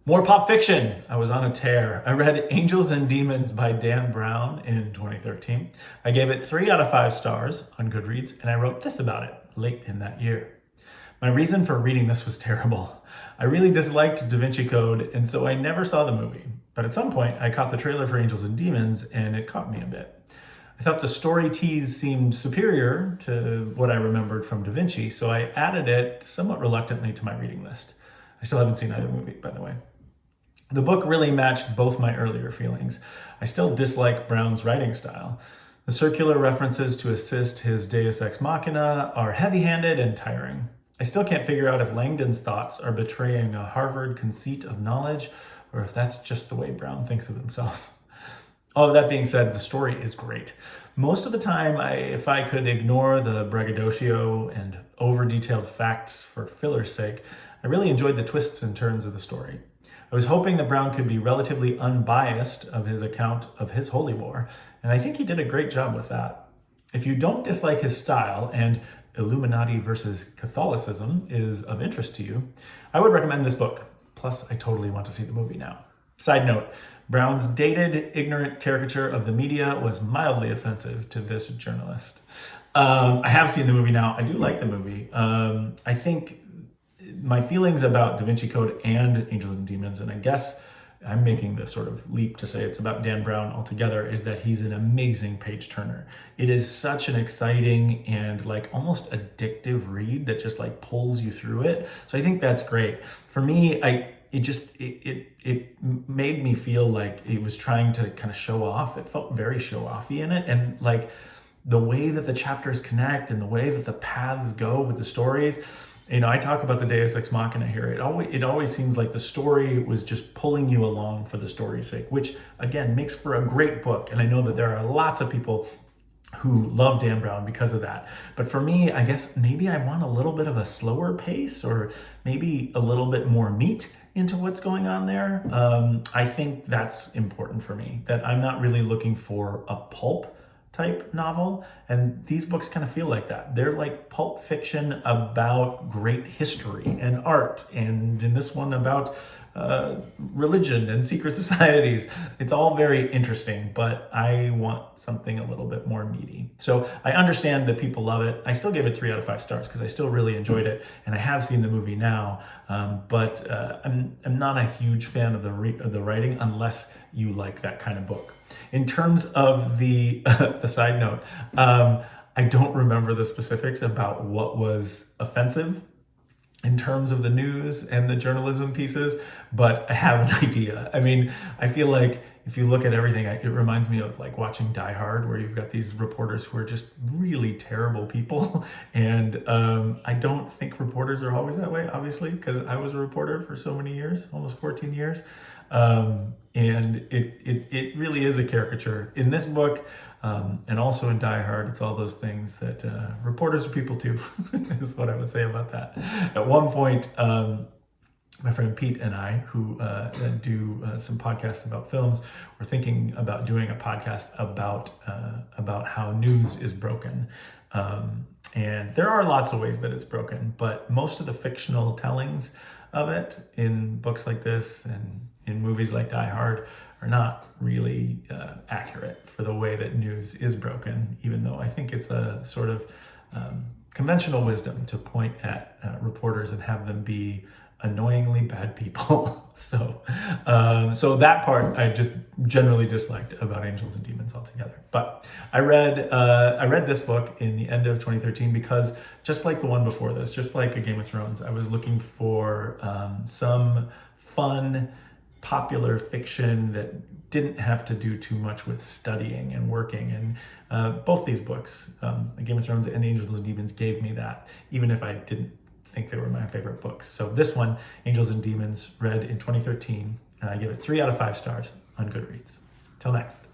More pop fiction. I was on a tear. I read Angels and Demons by Dan Brown in 2013. I gave it 3 out of 5 stars on Goodreads, and I wrote this about it late in that year. My reason for reading this was terrible. I really disliked Da Vinci Code, and so I never saw the movie. But at some point, I caught the trailer for Angels and Demons, and it caught me a bit. I thought the story tease seemed superior to what I remembered from Da Vinci, so I added it somewhat reluctantly to my reading list. I still haven't seen either movie, by the way. The book really matched both my earlier feelings. I still dislike Brown's writing style. The circular references to assist his Deus Ex Machina are heavy-handed and tiring. I still can't figure out if Langdon's thoughts are betraying a Harvard conceit of knowledge, or if that's just the way Brown thinks of himself. All of that being said, the story is great. Most of the time, if I could ignore the braggadocio and over-detailed facts for filler's sake, I really enjoyed the twists and turns of the story. I was hoping that Brown could be relatively unbiased of his account of his holy war, and I think he did a great job with that. If you don't dislike his style and Illuminati versus Catholicism is of interest to you, I would recommend this book. Plus, I totally want to see the movie now. Side note, Brown's dated, ignorant caricature of the media was mildly offensive to this journalist. I have seen the movie now. I do like the movie. I think my feelings about Da Vinci Code and Angels and Demons, and I guess I'm making the sort of leap to say it's about Dan Brown altogether, is that he's an amazing page turner. It is such an exciting and like almost addictive read that just like pulls you through it. So I think that's great. For me, it made me feel like it was trying to kind of show off. It felt very show-offy in it, and like the way that the chapters connect and the way that the paths go with the stories. You know, I talk about the Deus Ex Machina here. It always seems like the story was just pulling you along for the story's sake, which again makes for a great book. And I know that there are lots of people who love Dan Brown because of that. But for me, I guess maybe I want a little bit of a slower pace, or maybe a little bit more meat into what's going on there. I think that's important for me, that I'm not really looking for a pulp type novel, and these books kind of feel like that. They're like pulp fiction about great history and art, and in this one about religion and secret societies. It's all very interesting, but I want something a little bit more meaty. So I understand that people love it. I still gave it 3 out of 5 stars because I still really enjoyed it, and I have seen the movie now, but I'm not a huge fan of the writing unless you like that kind of book. In terms of the side note, I don't remember the specifics about what was offensive in terms of the news and the journalism pieces, but I have an idea. I mean, I feel like if you look at everything, it reminds me of like watching Die Hard, where you've got these reporters who are just really terrible people. And I don't think reporters are always that way, obviously, because I was a reporter for so many years, almost 14 years. And it really is a caricature in this book, and also in Die Hard. It's all those things that reporters are people too, is what I would say about that. At one point, my friend Pete and I, who do some podcasts about films, were thinking about doing a podcast about how news is broken. And there are lots of ways that it's broken, but most of the fictional tellings of it in books like this and in movies like Die Hard are not really accurate for the way that news is broken, even though I think it's a sort of conventional wisdom to point at reporters and have them be annoyingly bad people. So that part I just generally disliked about Angels and Demons altogether. But I read this book in the end of 2013 because, just like the one before this, just like A Game of Thrones, I was looking for some fun, popular fiction that didn't have to do too much with studying and working. And both these books, A Game of Thrones and Angels and Demons, gave me that, even if I didn't think they were my favorite books. So this one, Angels and Demons, read in 2013, I give it 3 out of 5 stars on Goodreads. Till next.